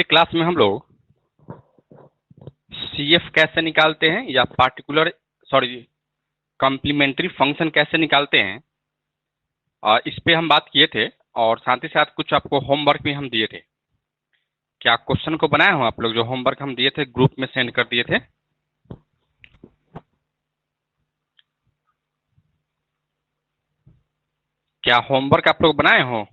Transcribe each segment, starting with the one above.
पिछले क्लास में हम लोग CF कैसे निकालते हैं या कॉम्प्लीमेंट्री फंक्शन कैसे निकालते हैं इस पे हम बात किए थे और साथ ही साथ कुछ आपको होमवर्क भी हम दिए थे। क्या क्वेश्चन को बनाए हो आप लोग? जो होमवर्क हम दिए थे ग्रुप में सेंड कर दिए थे। क्या होमवर्क आप लोग बनाए हो?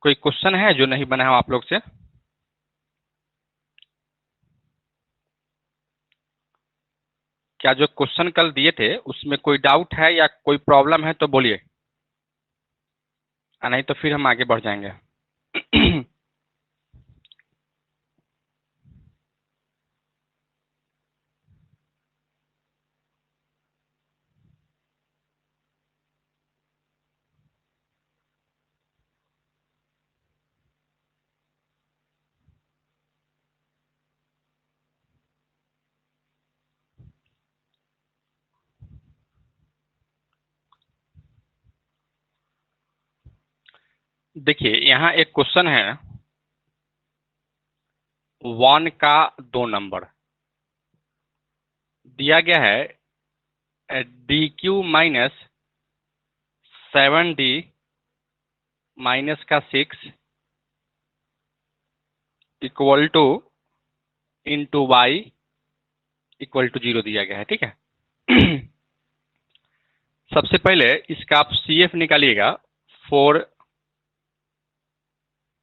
कोई क्वेश्चन है जो नहीं बना हो आप लोग से? क्या जो क्वेश्चन कल दिए थे उसमें कोई डाउट है या कोई प्रॉब्लम है तो बोलिए, नहीं तो फिर हम आगे बढ़ जाएंगे। देखिए यहाँ एक क्वेश्चन है, 1 का 2 नंबर दिया गया है DQ माइनस 7D माइनस का 6 equal to into y equal to 0 दिया गया है। ठीक है। सबसे पहले इसका आप CF निकालिएगा, फॉर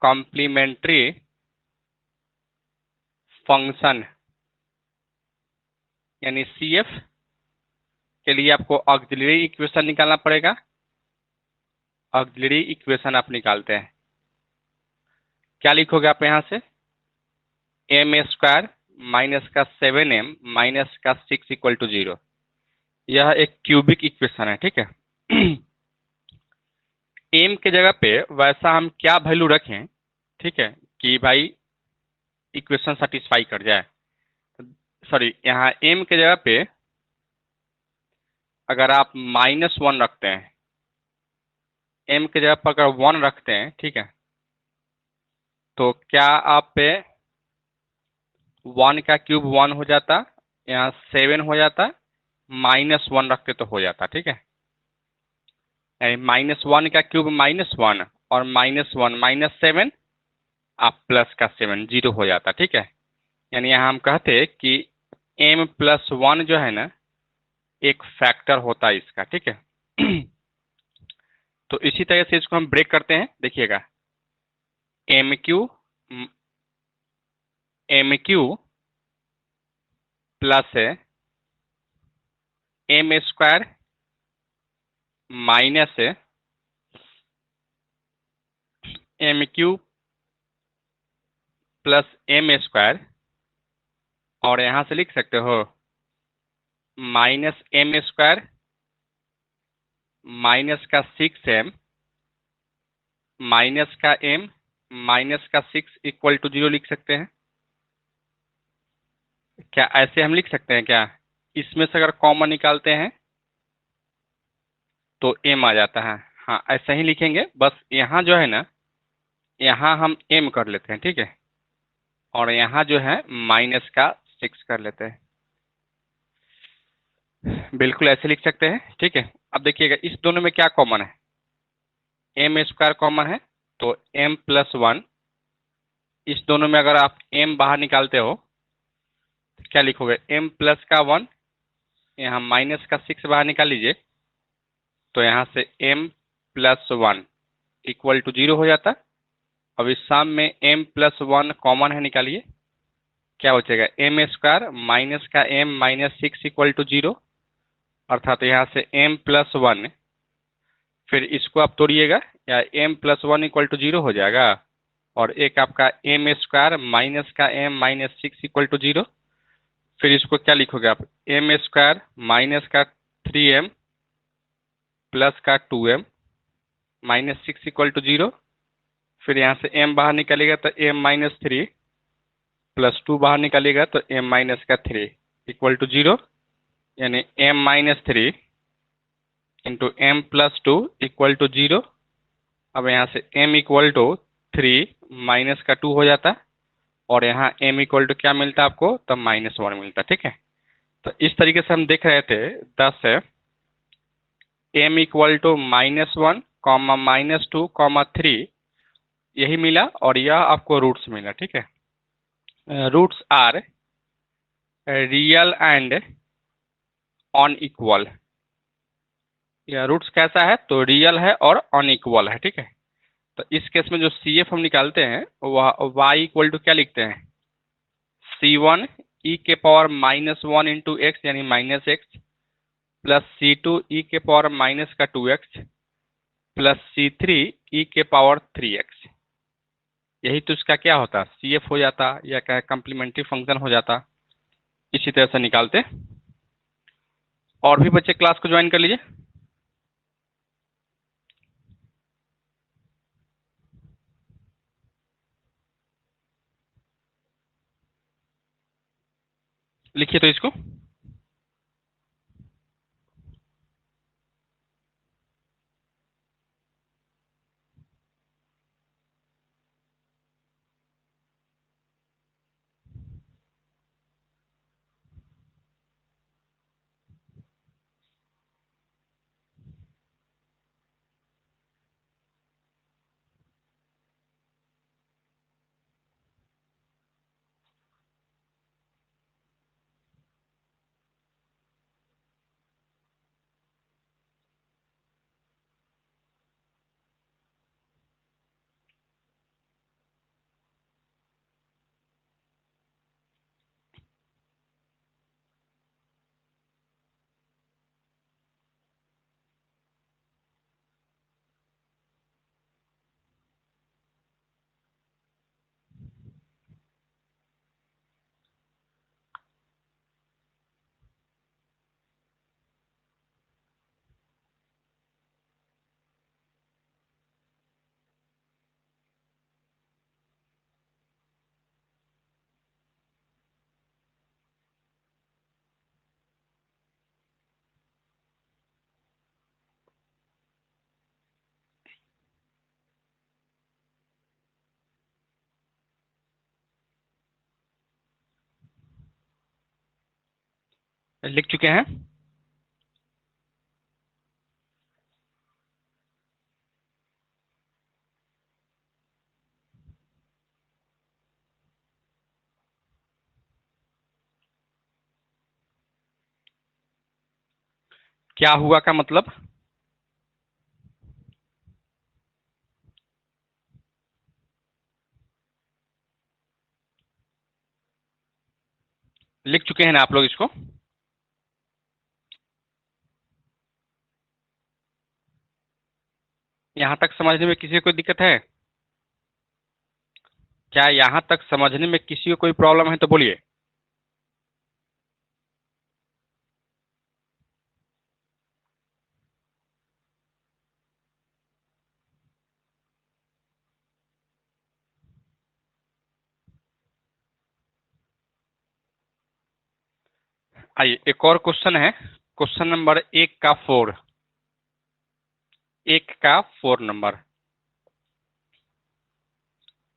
कॉम्प्लीमेंट्री फंक्शन, यानी CF के लिए आपको ऑक्सिलरी इक्वेशन निकालना पड़ेगा। ऑक्सिलरी इक्वेशन आप निकालते हैं, क्या लिखोगे आप यहाँ से? m² माइनस का 7m माइनस का 6 इक्वल टू 0। यह एक क्यूबिक इक्वेशन है। ठीक है। m के जगह पे वैसा हम क्या वैल्यू रखें, ठीक है, कि भाई इक्वेशन सेटिस्फाई कर जाए। सॉरी, यहाँ m के जगह पे अगर आप -1 रखते हैं, m के जगह पर अगर 1 रखते हैं, ठीक है, तो क्या आप पे 1 का क्यूब 1 हो जाता, यहाँ 7 हो जाता, -1 रखते तो हो जाता। ठीक है। -1 का क्यूब -1 और -1 -7 आप प्लस का 7 0 हो जाता। ठीक है। यानी यहाँ हम कहते कि m+1 जो है ना एक फैक्टर होता है इसका। ठीक है। तो इसी तरह से इसको हम ब्रेक करते हैं, देखिएगा, MQ plus m² minus MQ plus m², और यहाँ से लिख सकते हो -m² माइनस का 6m माइनस का m माइनस का 6 इक्वल टू 0 लिख सकते हैं। क्या ऐसे हम लिख सकते हैं? क्या इसमें से अगर कॉमन निकालते हैं तो m आ जाता है? हाँ, ऐसा ही लिखेंगे, बस यहाँ जो है ना, यहाँ हम m कर लेते हैं। ठीक है। और यहाँ जो है माइनस का 6 कर लेते हैं। बिल्कुल ऐसे लिख सकते हैं। ठीक है। अब देखिएगा इस दोनों में क्या कॉमन है? m² कॉमन है, तो m+1। इस दोनों में अगर आप m बाहर निकालते हो तो क्या लिखोगे? m+ का 1, यहाँ माइनस का 6 बाहर निकाल लीजिए, तो यहाँ से m+1 इक्वल टू 0 हो जाता। अब इस सम में m+1 कॉमन है, निकालिए, क्या बचेगा? m² माइनस का m माइनस 6 इक्वल टू 0, अर्थात यहाँ से m+1, फिर इसको आप तोड़िएगा, या m+1 इक्वल टू 0 हो जाएगा, और एक आपका m² माइनस का m माइनस 6 इक्वल टू 0, फिर इसको क्या लिखोगे आप? m² माइनस का 3m प्लस का 2m माइनस 6 इक्वल टू 0, फिर यहाँ से m बाहर निकलेगा तो m-3 प्लस 2 बाहर निकलेगा तो m- का 3 इक्वल टू 0। यानी m-3 into m+2 equal to 0। अब यहाँ से m इक्वल टू 3 माइनस का 2 हो जाता है और यहाँ m इक्वल टू क्या मिलता है आपको, तब -1 मिलता है। ठीक है, तो इस तरीके से हम देख रहे थे 10 है m equal to -1 comma -2 comma 3, यही मिला और यह आपको रूट्स मिला। ठीक है, roots are real and unequal. यह रूट्स कैसा है, तो रियल है और अनइक्वल है। ठीक है, तो इस केस में जो CF हम निकालते हैं वह y इक्वल टू क्या लिखते हैं, C1 e के पावर -1 इंटू एक्स यानी -x प्लस C2 e के पावर माइनस का 2x प्लस C3 e के पावर 3x। यही तो इसका क्या होता, CF हो जाता या क्या कम्प्लीमेंट्री फंक्शन हो जाता। इसी तरह से निकालते। और भी बच्चे क्लास को ज्वाइन कर लीजिए। लिखिए तो इसको। लिख चुके हैं। क्या हुआ का मतलब, लिख चुके हैं ना आप लोग इसको। यहाँ तक समझने में किसी को कोई दिक्कत है? क्या यहाँ तक समझने में किसी को कोई प्रॉब्लम है तो बोलिए। आइए एक और क्वेश्चन है, क्वेश्चन नंबर 1 का 4 नंबर।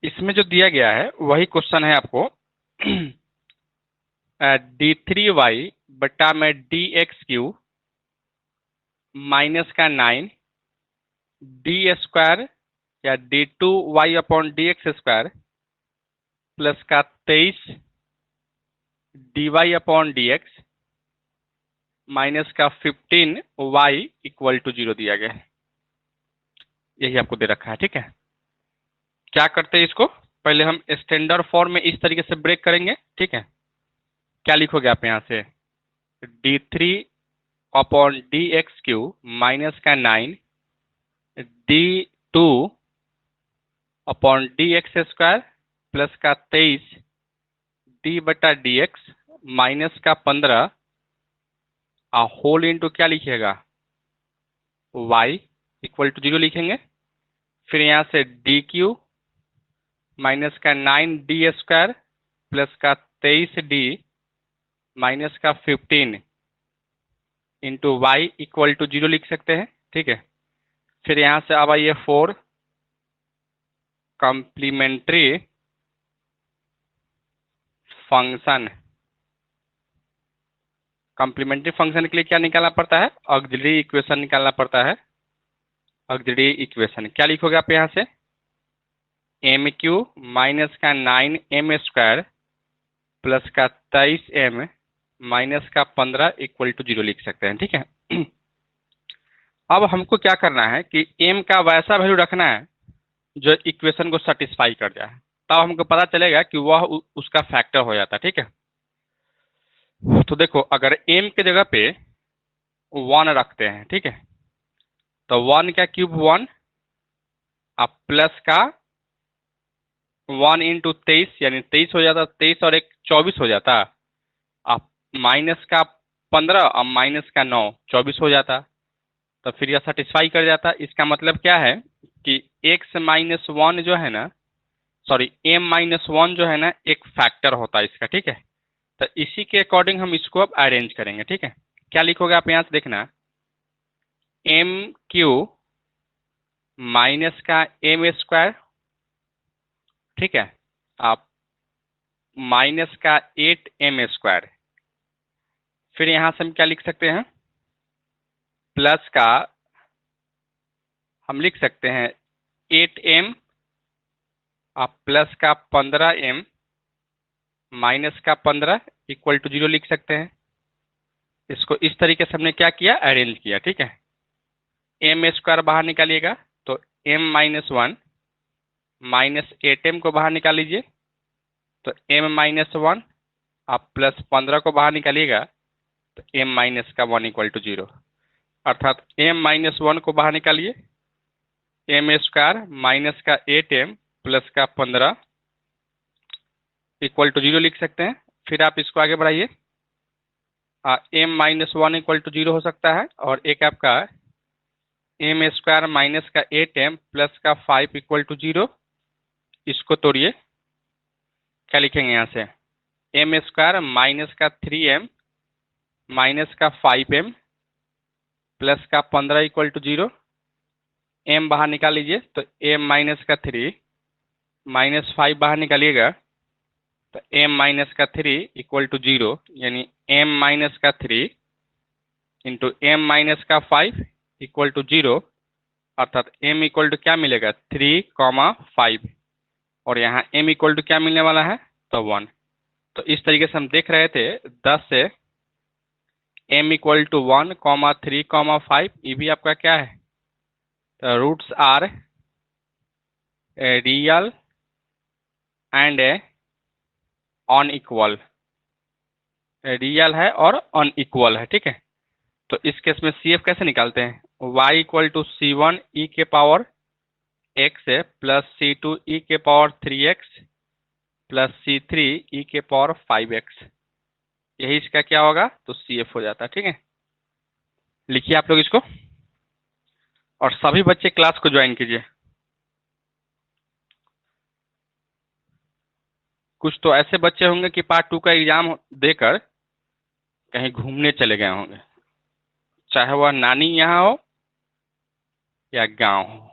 इसमें जो दिया गया है वही क्वेश्चन है आपको। d3y बटा में dx³ माइनस का 9 d² या d2y अपॉन dx² प्लस का 23 dy अपॉन dx माइनस का 15y इक्वल टू 0 दिया गया है। यही आपको दे रखा है। ठीक है, क्या करते हैं इसको, पहले हम स्टैंडर्ड फॉर्म में इस तरीके से ब्रेक करेंगे। ठीक है, क्या लिखोगे आप यहाँ से, d3 अपॉन dx³ माइनस का 9 d2 अपॉन dx² प्लस का 23 d बटा dx माइनस का 15 होल इंटू क्या लिखिएगा, y इक्वल टू 0 लिखेंगे। फिर यहाँ से dq माइनस का 9d² प्लस का 23d माइनस का 15 इंटू वाई इक्वल टू 0 लिख सकते हैं, ठीक है। फिर यहाँ से अब आइए 4 कॉम्प्लीमेंट्री फंक्शन। कॉम्प्लीमेंट्री फंक्शन के लिए क्या निकालना पड़ता है? ऑक्सिलरी इक्वेशन निकालना पड़ता है। ऑक्सिलरी इक्वेशन क्या लिखोगे आप यहाँ से? एम क्यू माइनस का 9m² प्लस का 23m माइनस का 15 इक्वल टू 0 लिख सकते हैं, ठीक है। अब हमको क्या करना है कि m का वैसा वैल्यू रखना है जो इक्वेशन को सेटिस्फाई कर जाए, तब हमको पता चलेगा कि वह उसका फैक्टर हो जाता है, ठीक है। तो देखो, अगर m के जगह पे 1 रखते हैं, ठीक है, तो 1 का क्यूब 1, अब प्लस का 1 इंटू 23 यानी 23 हो जाता, 23 और 1 24 हो जाता, अब माइनस का 15 और माइनस का 9 24 हो जाता, तो फिर यह सेटिस्फाई कर जाता। इसका मतलब क्या है कि x माइनस 1 जो है ना, सॉरी m माइनस 1 जो है ना, एक फैक्टर होता है इसका, ठीक है। तो इसी के अकॉर्डिंग हम इसको अब अरेंज करेंगे, ठीक है। क्या लिखोगे आप यहाँ से देखना, एम क्यू माइनस का m², ठीक है, आप माइनस का 8m², फिर यहाँ से हम क्या लिख सकते हैं, प्लस का हम लिख सकते हैं 8m, आप प्लस का 15m माइनस का 15 इक्वल टू 0 लिख सकते हैं। इसको इस तरीके से हमने क्या किया, अरेंज किया, ठीक है। m² बाहर निकालिएगा तो m-1 माइनस 8m को बाहर निकाल लीजिए तो m-1, आप प्लस 15 को बाहर निकालिएगा तो m-1 इक्वल टू 0, अर्थात m-1 को बाहर निकालिए, m² माइनस का 8m प्लस का 15 इक्वल टू 0 लिख सकते हैं। फिर आप इसको आगे बढ़ाइए, m-1 इक्वल टू 0 हो सकता है, और एक आपका m² माइनस का 8m प्लस का 5 इक्वल टू 0, इसको तोड़िए, क्या लिखेंगे यहाँ से, m² माइनस का 3m माइनस का 5m प्लस का 15 इक्वल टू 0, m बाहर निकाल लीजिए तो m माइनस का 3 माइनस 5 बाहर निकालिएगा तो m माइनस का 3 इक्वल टू 0, यानी m माइनस का 3 इंटू m माइनस का 5 इक्वल टू 0, अर्थात m इक्वल टू क्या मिलेगा, 3,5, और यहाँ m इक्वल टू क्या मिलने वाला है, तो 1। तो इस तरीके से हम देख रहे थे 10 से m इक्वल टू 1, 3, 5, ये भी आपका क्या है, तो roots are real and unequal, real है और अनइक्वल है, ठीक है। तो इस केस में सी एफ कैसे निकालते हैं, y equal to C1 e के पावर x है प्लस C2 e के power 3x plus C3 e के पावर 5x, यही इसका क्या होगा, तो सी एफ हो जाता है, ठीक है। लिखिए आप लोग इसको, और सभी बच्चे क्लास को ज्वाइन कीजिए। कुछ तो ऐसे बच्चे होंगे कि पार्ट 2 का एग्जाम देकर कहीं घूमने चले गए होंगे, चाहे वह नानी यहाँ हो या गांव हो।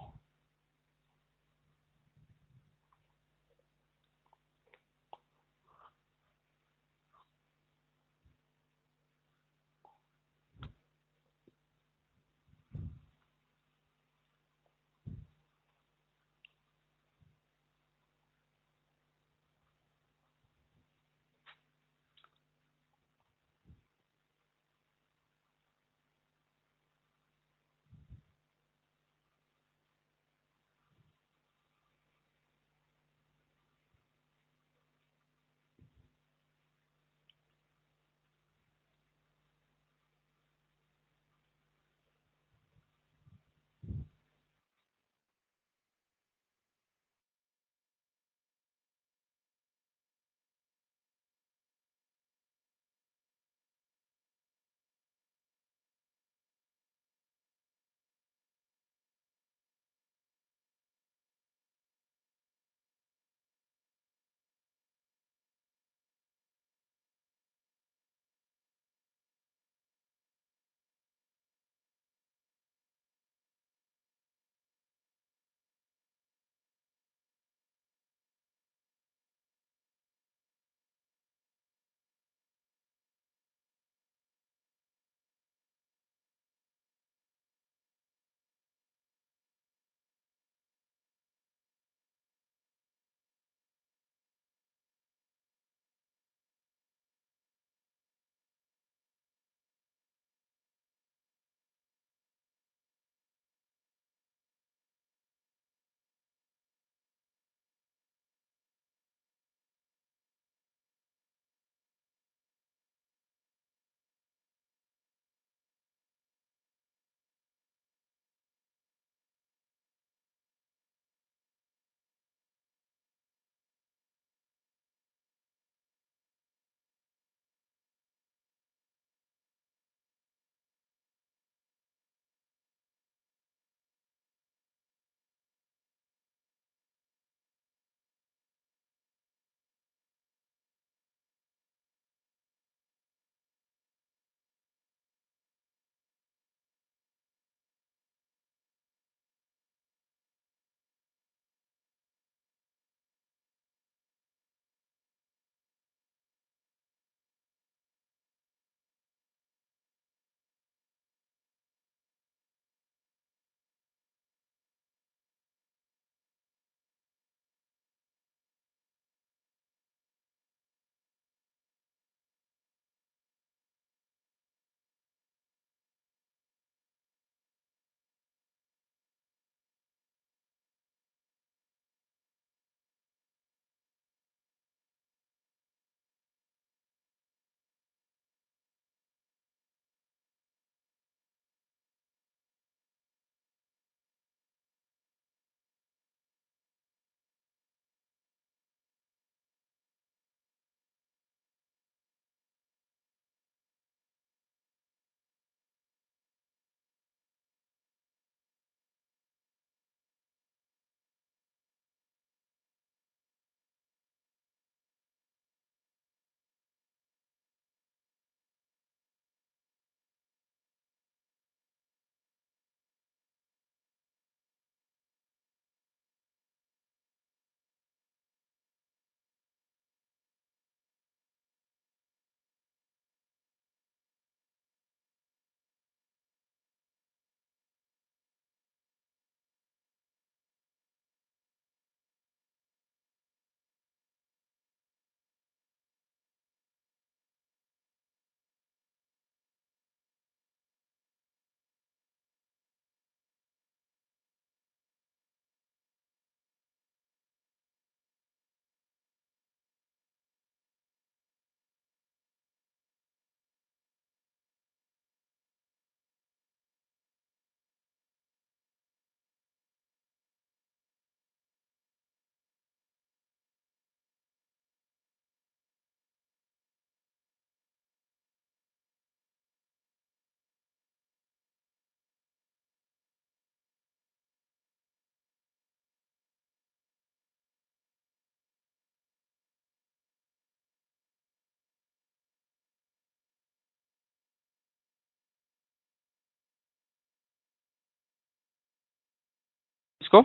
इसको?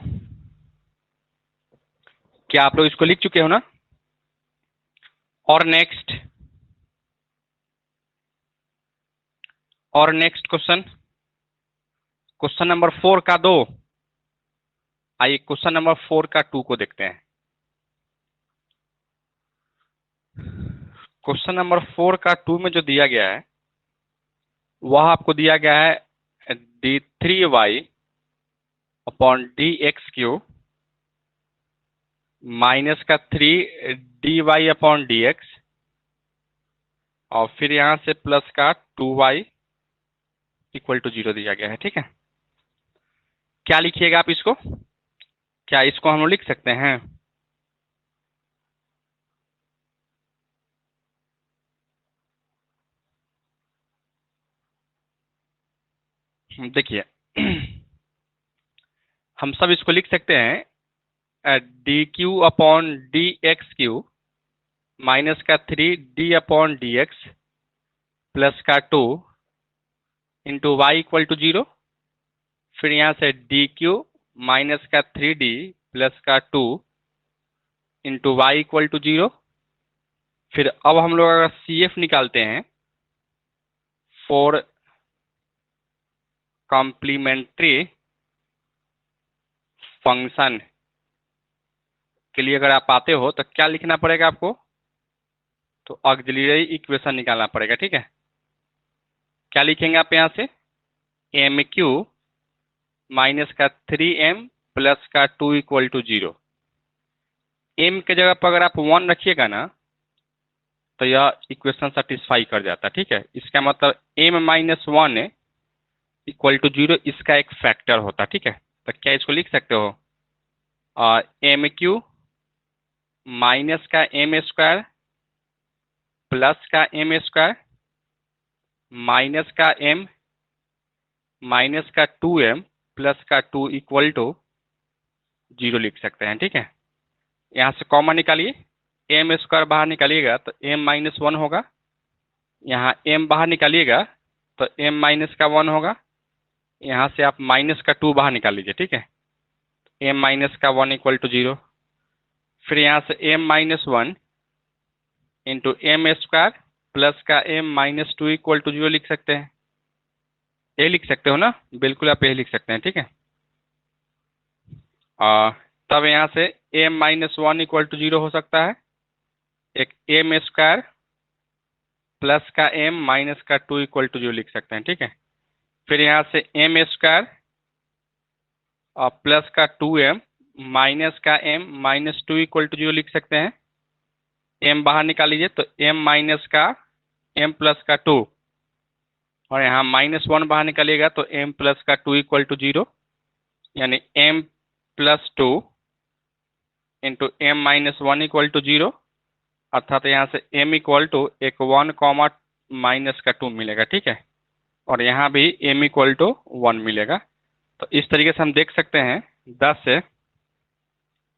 क्या आप लोग इसको लिख चुके हो ना? और नेक्स्ट क्वेश्चन, क्वेश्चन नंबर 4 का 2। आइए क्वेश्चन नंबर 4 का 2 को देखते हैं। क्वेश्चन नंबर 4 का 2 में जो दिया गया है वह आपको दिया गया है d3y upon D x Q minus का 3 dy अपॉन डी एक्स और फिर यहां से प्लस का 2y इक्वल टू 0 दिया गया है। ठीक है, क्या लिखिएगा आप इसको? क्या इसको हम लोग लिख सकते हैं? देखिए हम सब इसको लिख सकते हैं D Q upon D x Q minus का 3 d upon D x plus का 2 इंटू वाई इक्वल टू 0। फिर यहाँ से डी क्यू माइनस का 3d प्लस का 2 इंटू वाई इक्वल टू 0। फिर अब हम लोग अगर सी एफ निकालते हैं फॉर कॉम्प्लीमेंट्री फंक्शन के लिए अगर आप आते हो तो क्या लिखना पड़ेगा आपको? तो ऑक्सिलरी इक्वेशन निकालना पड़ेगा। ठीक है, क्या लिखेंगे आप यहाँ से? एम क्यू माइनस का 3m प्लस का 2 इक्वल टू 0। m के जगह पर अगर आप 1 रखिएगा ना तो यह इक्वेशन सेटिस्फाई कर जाता है। ठीक है, इसका मतलब m माइनस 1 इक्वल टू 0 इसका एक फैक्टर होता है। ठीक है, तो क्या इसको लिख सकते हो? एम क्यू माइनस का एम स्क्वायर प्लस का एम स्क्वायर माइनस का m माइनस का 2m प्लस का 2 इक्वल टू 0 लिख सकते हैं। ठीक है, यहाँ से कॉमन निकालिए, एम स्क्वायर बाहर निकालिएगा तो m माइनस 1 होगा, यहाँ m बाहर निकालिएगा तो m माइनस का 1 होगा, यहाँ से आप माइनस का 2 बाहर निकाल लीजिए। ठीक है, m माइनस का 1 इक्वल टू 0। फिर यहाँ से m minus 1 into m square plus का m माइनस 2 इक्वल टू 0 लिख सकते हैं। ये लिख सकते हो ना? बिल्कुल आप ये लिख सकते हैं। ठीक है, तब यहाँ से m माइनस 1 इक्वल टू 0 हो सकता है, एक एम स्क्वायर प्लस का m माइनस का 2 इक्वल टू 0 लिख सकते हैं। ठीक है, फिर यहाँ से एम स्क्वायर और प्लस का 2m माइनस का m माइनस 2 इक्वल टू 0 लिख सकते हैं। m बाहर निकाल लीजिए तो m माइनस का m प्लस का 2 और यहाँ माइनस 1 बाहर निकालिएगा तो m प्लस का 2 इक्वल टू 0, यानी m plus 2 into m minus 1 equal to 0, अर्थात यहाँ से m इक्वल टू एक 1 कॉमा माइनस का 2 मिलेगा। ठीक है, और यहाँ भी m इक्वल टू 1 मिलेगा। तो इस तरीके से हम देख सकते हैं 10 से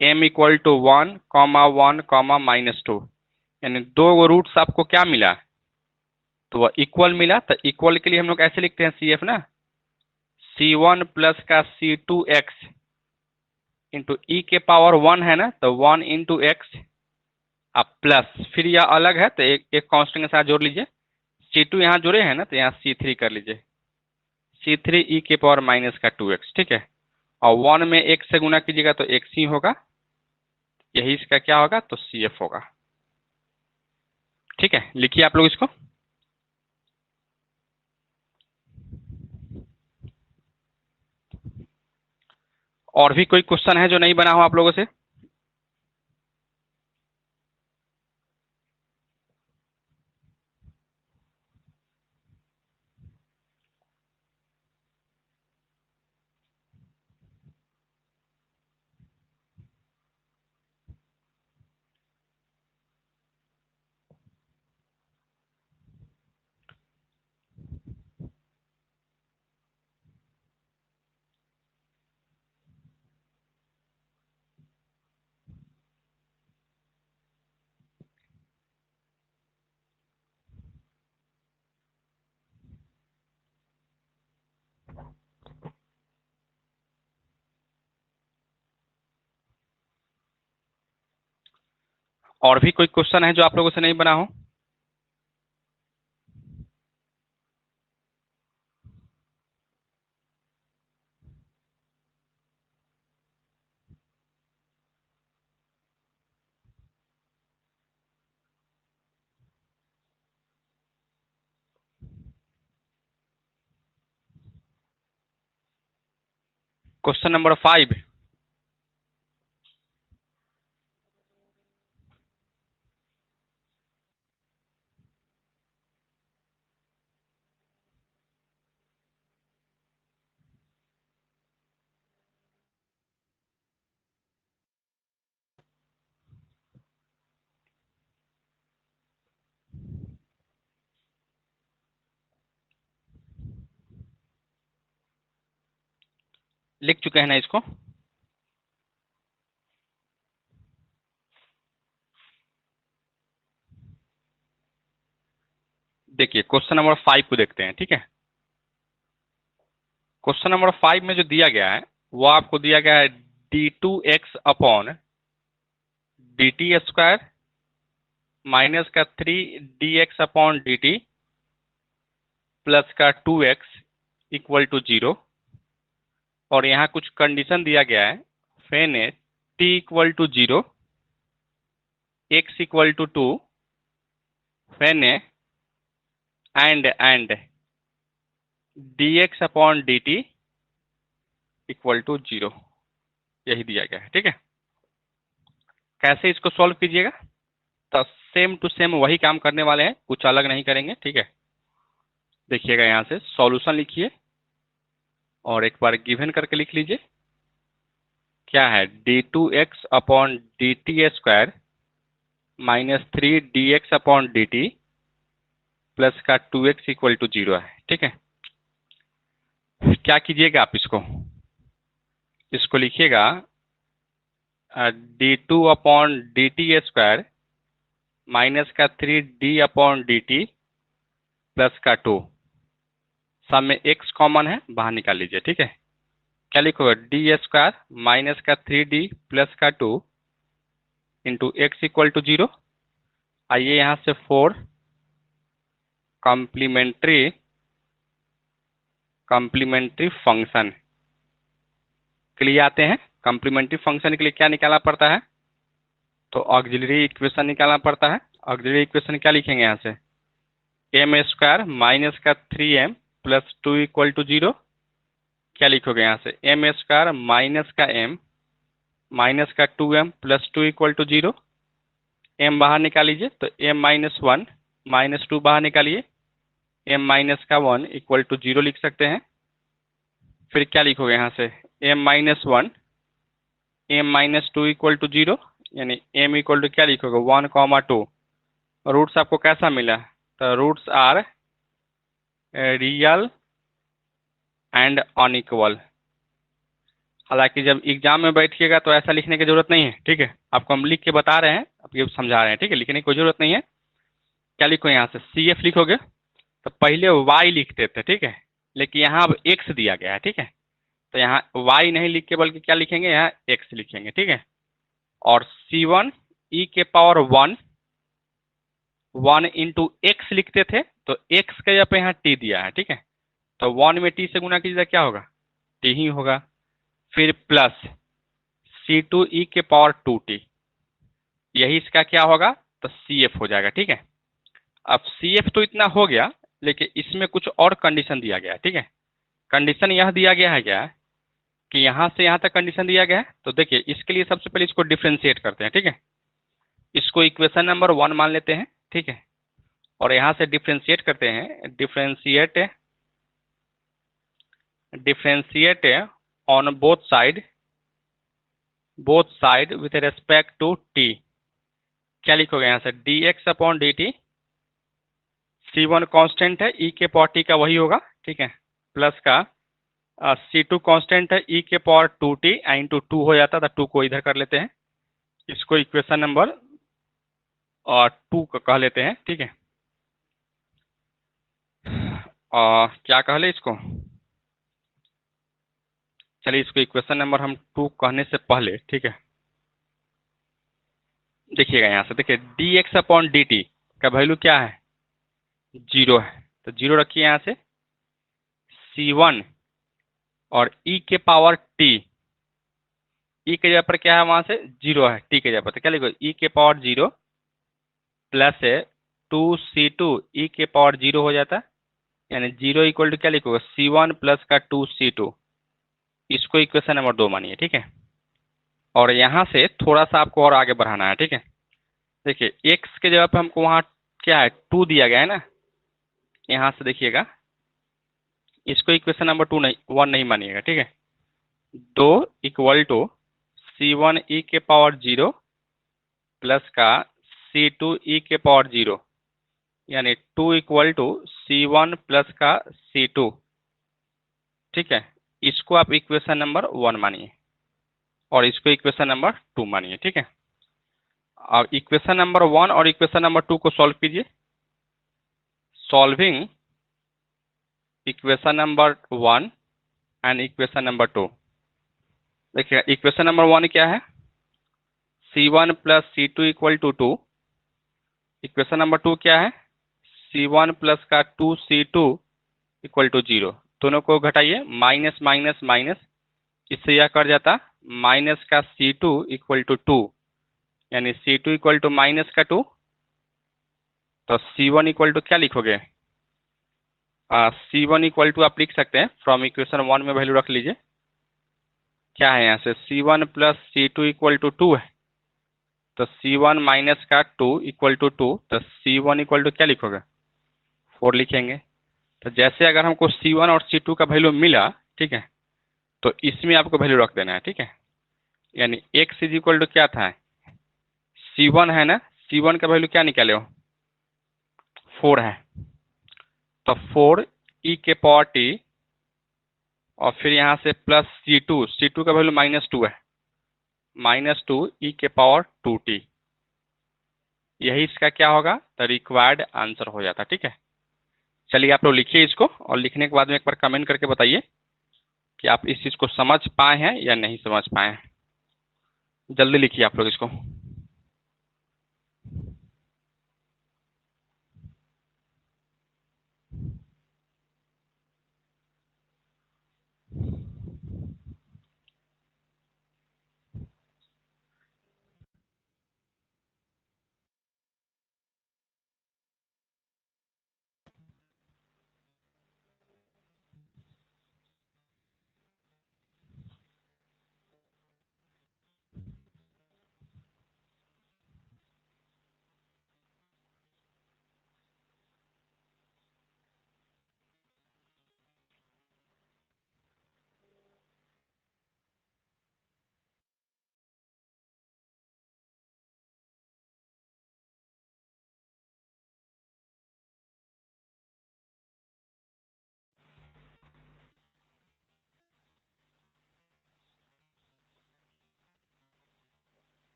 m equal to 1 comma minus 2, यानी दो रूट्स आपको क्या मिला? तो वह इक्वल मिला। तो इक्वल के लिए हम लोग ऐसे लिखते हैं सी एफ ना, c1 प्लस का c2x इंटू ई के पावर 1 है ना, तो 1 इंटू एक्स अब प्लस, फिर यह अलग है तो एक कांस्टेंट के साथ जोड़ लीजिए। c2 यहाँ जुड़े हैं ना तो यहाँ c3 कर लीजिए, c3 ई के पावर माइनस का 2x। ठीक है, और 1 में x से गुना कीजिएगा तो x ही होगा, यही इसका क्या होगा? तो CF होगा। ठीक है, लिखिए आप लोग इसको। और भी कोई क्वेश्चन है जो नहीं बना हो आप लोगों से? और भी कोई क्वेश्चन है जो आप लोगों से नहीं बना हो? Question number 5। लिख चुके हैं ना इसको? देखिए क्वेश्चन नंबर 5 को देखते हैं, ठीक है। क्वेश्चन नंबर 5 में जो दिया गया है वो आपको दिया गया है d2x अपॉन dt² माइनस का 3dx अपॉन dt प्लस का 2x इक्वल टू 0। और यहाँ कुछ कंडीशन दिया गया है, फेन है t equal to 0, x equal to 2, फेन है and dx upon dt equal to 0, यही दिया गया है, ठीक है। कैसे इसको सॉल्व कीजिएगा? तो सेम टू सेम वही काम करने वाले हैं, कुछ अलग नहीं करेंगे, ठीक है। देखिएगा यहाँ से सॉल्यूशन लिखिए और एक बार गिवन करके लिख लीजिए। क्या है? d2x upon dt² minus 3dx upon dt plus का 2x इक्वल टू 0 है, ठीक है। क्या कीजिएगा आप इसको लिखिएगा d2 अपॉन dt² माइनस का 3d अपॉन dt प्लस का 2, सब में x कॉमन है, बाहर निकाल लीजिए, ठीक है। क्या लिखोगे? d² माइनस का 3d प्लस का 2 इंटू एक्स इक्वल टू 0। आइए यहाँ से 4 कॉम्प्लीमेंट्री फंक्शन के लिए आते हैं। कॉम्प्लीमेंट्री फंक्शन के लिए क्या निकालना पड़ता है? तो ऑक्सिलरी इक्वेशन निकालना पड़ता है। ऑक्सिलरी इक्वेशन क्या लिखेंगे यहाँ से? m² माइनस का 3m प्लस 2 इक्वल टू 0। क्या लिखोगे यहाँ से? m² माइनस का m माइनस का 2m plus 2 equal to 0। m बाहर निकाल लीजिए तो m माइनस 1 माइनस 2 बाहर निकालिए, m माइनस का 1 इक्वल टू 0 लिख सकते हैं। फिर क्या लिखोगे यहाँ से? m minus 1 m minus 2 equal to 0, यानी m इक्वल टू क्या लिखोगे? 1,2। रूट्स आपको कैसा मिला? तो roots are real and unequal. हालांकि जब एग्जाम में बैठिएगा तो ऐसा लिखने की जरूरत नहीं है, ठीक है। आपको हम लिख के बता रहे हैं, आप ये समझा रहे हैं, ठीक है। लिखने की कोई जरूरत नहीं है। क्या लिखो यहाँ से? CF लिखोगे तो पहले y लिखते थे, ठीक है, लेकिन यहाँ अब x दिया गया है, ठीक है। तो यहाँ y नहीं लिख के बल्कि क्या लिखेंगे? यहाँ x लिखेंगे, ठीक है। और C1 e के पावर 1 इंटू एक्स लिखते थे, तो x के जगह पे यहाँ t दिया है, ठीक है। तो 1 में t से गुना कीजिएगा, क्या होगा? t ही होगा। फिर प्लस C2 e के पावर 2t, यही इसका क्या होगा? तो CF हो जाएगा, ठीक है। अब CF तो इतना हो गया, लेकिन इसमें कुछ और कंडीशन दिया गया है, ठीक है। कंडीशन यह दिया गया है क्या कि यहाँ से यहाँ तक कंडीशन दिया गया है। तो देखिए इसके लिए सबसे पहले इसको डिफ्रेंशिएट करते हैं, ठीक है। इसको इक्वेशन नंबर 1 मान लेते हैं, ठीक है। और यहाँ से डिफ्रेंशिएट करते हैं, differentiate on both side with respect to t। क्या लिखोगे यहाँ से? dx upon dt, C1 constant है, e के पावर t का वही होगा, ठीक है, प्लस का C2 कांस्टेंट है, e के पावर 2t इंटू 2 हो जाता था, 2 को इधर कर लेते हैं, इसको इक्वेशन नंबर 2 का कह लेते हैं, ठीक है। क्या कह ले इसको? चलिए इसको इक्वेशन नंबर हम 2 कहने से पहले, ठीक है, देखिएगा यहाँ से, देखिए D x upon D T का वैल्यू क्या है, 0 है, तो 0 रखिए यहाँ से। C1 और e के पावर t, e के जगह पर क्या है, वहां से 0 है, t के जगह पर, तो क्या लिखो, e के पावर 0 प्लस 2C2 e के पावर 0 हो जाता है, यानी 0 इक्वल टू क्या लिखोगे, C1 प्लस का 2C2। इसको इक्वेशन नंबर 2 मानिए, ठीक है। और यहाँ से थोड़ा सा आपको और आगे बढ़ाना है, ठीक है। देखिए x के जगह पे हमको वहाँ क्या है, 2 दिया गया है ना, यहाँ से देखिएगा, इसको इक्वेशन नंबर 2 नहीं, 1 नहीं मानिएगा, ठीक है। 2 इक्वल टू C1 e के पावर 0 प्लस का C2 e के पावर 0, यानी 2 इक्वल टू C1 प्लस का C2, ठीक है। इसको आप इक्वेशन नंबर 1 मानिए और इसको इक्वेशन नंबर 2 मानिए, ठीक है। अब इक्वेशन नंबर 1 और इक्वेशन नंबर 2 को सॉल्व कीजिए। Solving equation number 1 and equation number 2। देखिए इक्वेशन नंबर 1 क्या है, C1 plus C2 equal to 2। Equation number 2 क्या है, C1 प्लस का 2C2 इक्वल टू 0। दोनों को घटाइए, माइनस माइनस माइनस, इससे यह कट जाता, माइनस का C2 इक्वल टू 2, यानी C2 इक्वल टू माइनस का 2, तो C1 इक्वल टू क्या लिखोगे, C1 इक्वल टू आप लिख सकते हैं फ्रॉम इक्वेशन 1 में वैल्यू रख लीजिए, क्या है यहाँ से, C1 plus C2 equal to 2 है, तो C1 माइनस का 2 इक्वल टू 2, तो C1 इक्वल टू क्या लिखोगे, 4 लिखेंगे। तो जैसे अगर हमको C1 और C2 का वैल्यू मिला, ठीक है, तो इसमें आपको वैल्यू रख देना है, ठीक है। यानी x इज इक्वल टू क्या था, C1 है ना, C1 का वैल्यू क्या निकाले हो, 4 है, तो 4 e के पावर t, और फिर यहाँ से प्लस C2 का वैल्यू -2 है, -2 e के पावर 2t। यही इसका क्या होगा, द रिक्वायर्ड आंसर हो जाता, ठीक है। चलिए आप लोग लिखिए इसको, और लिखने के बाद में एक बार कमेंट करके बताइए कि आप इस चीज़ को समझ पाए हैं या नहीं समझ पाए हैं। जल्दी लिखिए आप लोग इसको।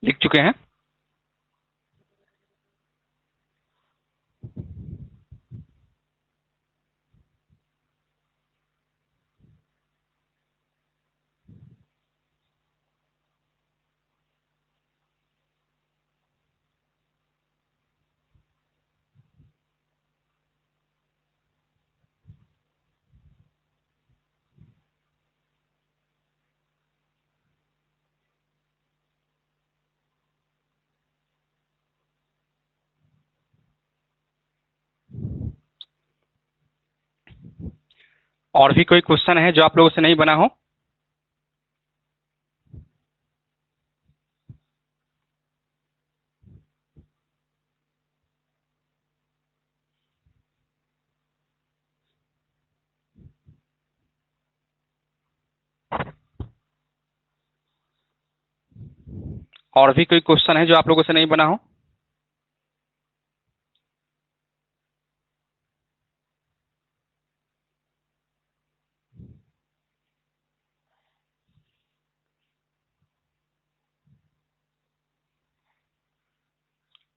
लिख चुके हैं। और भी कोई क्वेश्चन है जो आप लोगों से नहीं बना हो? और भी कोई क्वेश्चन है जो आप लोगों से नहीं बना हो?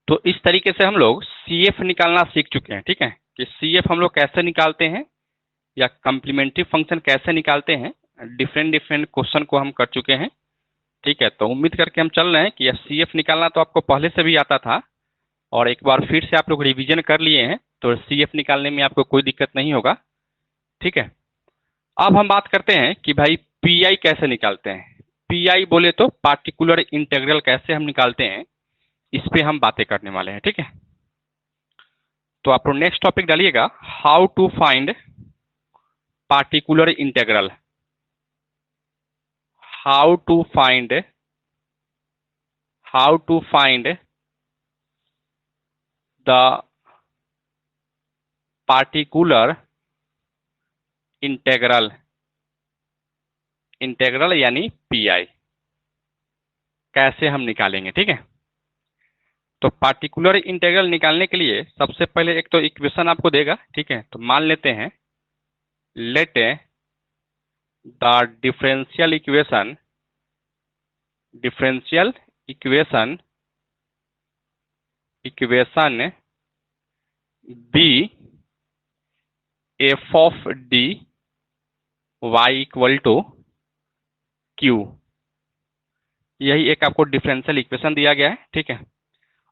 तो इस तरीके से हम लोग CF निकालना सीख चुके हैं, ठीक है, कि CF हम लोग कैसे निकालते हैं या कम्प्लीमेंट्री फंक्शन कैसे निकालते हैं, डिफरेंट डिफरेंट क्वेश्चन को हम कर चुके हैं, ठीक है। तो उम्मीद करके हम चल रहे हैं कि यह CF निकालना तो आपको पहले से भी आता था और एक बार फिर से आप लोग रिवीजन कर लिए हैं, तो CF निकालने में आपको कोई दिक्कत नहीं होगा, ठीक है। अब हम बात करते हैं कि भाई PI कैसे निकालते हैं। PI बोले तो पार्टिकुलर इंटीग्रल कैसे हम निकालते हैं, इस पे हम बातें करने वाले हैं, ठीक है। तो आप लोग नेक्स्ट टॉपिक डालिएगा, how to find particular integral. How to find the particular integral. Integral यानी PI कैसे हम निकालेंगे, ठीक है। तो पार्टिकुलर इंटीग्रल निकालने के लिए सबसे पहले एक तो इक्वेशन आपको देगा, ठीक है। तो मान लेते हैं, let the differential equation be f of d y equal to q। यही एक आपको डिफरेंशियल इक्वेशन दिया गया है, ठीक है।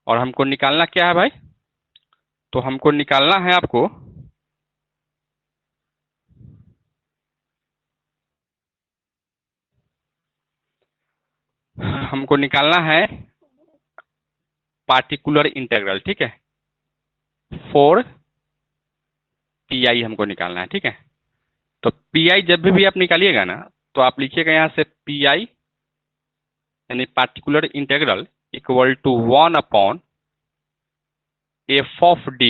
और हमको निकालना क्या है भाई? तो हमको निकालना है पार्टिकुलर इंटीग्रल, ठीक है, फॉर PI हमको निकालना है, ठीक है। तो PI जब भी आप निकालिएगा ना, तो आप लिखिएगा यहाँ से PI यानी particular integral equal to 1 upon f of d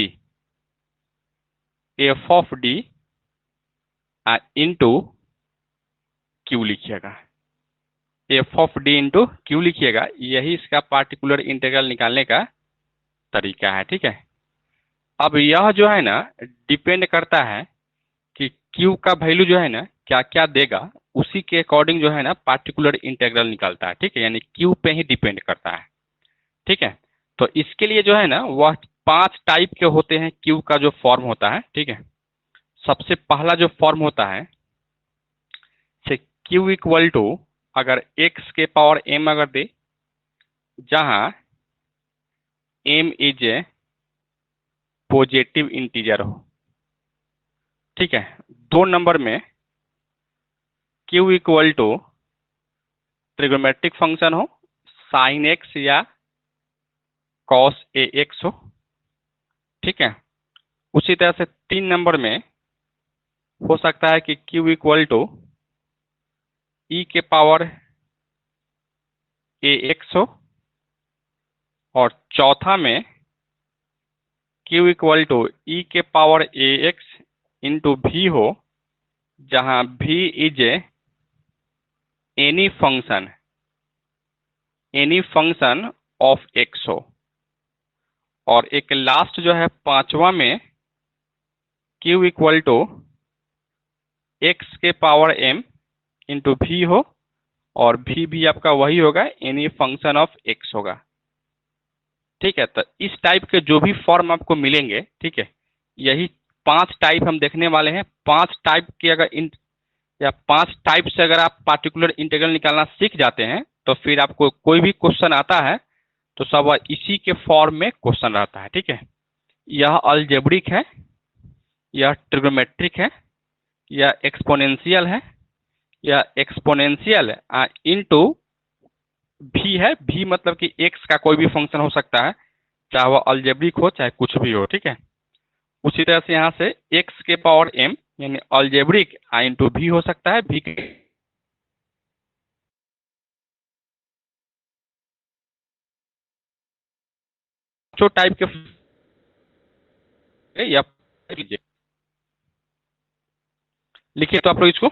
into Q लिखिएगा। f of d into Q लिखिएगा, यही इसका पार्टिकुलर इंटीग्रल निकालने का तरीका है, ठीक है। अब यह जो है ना डिपेंड करता है कि Q का वैल्यू जो है ना क्या क्या देगा, उसी के अकॉर्डिंग जो है ना पार्टिकुलर इंटीग्रल निकलता है, ठीक है। यानी Q पे ही डिपेंड करता है, ठीक है। तो इसके लिए जो है ना वह 5 टाइप के होते हैं Q का जो फॉर्म होता है, ठीक है। सबसे पहला जो फॉर्म होता है से Q इक्वल टू, अगर x के पावर m अगर दे, जहां m is a positive integer हो, ठीक है। 2 नंबर में Q equal to trigonometric function हो, साइन x या कॉस AX हो, ठीक है। उसी तरह से 3 नंबर में हो सकता है कि Q इक्वल टू e के पावर AX हो, और चौथा में Q इक्वल टू e के पावर AX इंटू V हो, जहां V is any function of x हो। और एक लास्ट जो है 5वां में Q इक्वल टू x के पावर m इंटू V हो, और V भी आपका वही होगा, एनी फंक्शन ऑफ x होगा, ठीक है। तो इस टाइप के जो भी फॉर्म आपको मिलेंगे, ठीक है, यही 5 टाइप हम देखने वाले हैं। 5 टाइप के अगर या 5 टाइप से अगर आप पार्टिकुलर इंटीग्रल निकालना सीख जाते हैं, तो फिर आपको कोई भी क्वेश्चन आता है तो सब इसी के फॉर्म में क्वेश्चन रहता है, ठीक है। यह अलजेब्रिक है, यह ट्रिग्नोमेट्रिक है, यह एक्सपोनेंशियल है, यह एक्सपोनेंशियल इनटू भी है। भी मतलब कि x का कोई भी फंक्शन हो सकता है, चाहे वह अलजेब्रिक हो चाहे कुछ भी हो, ठीक है। उसी तरह से यहाँ से x के पावर m यानी अलजेब्रिक आई इंटू भी हो सकता है, भी जो टाइप के या लिखिए तो आप लोग इसको